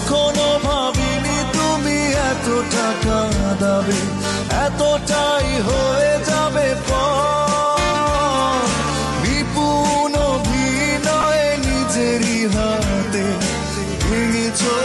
কখনো ভাবিনি তুমি এতটা কাঁদাবে, এতটাই হয়ে যাবে পর। বিপুল অভিনয়ে নিজেরই হাতে ভেঙেছো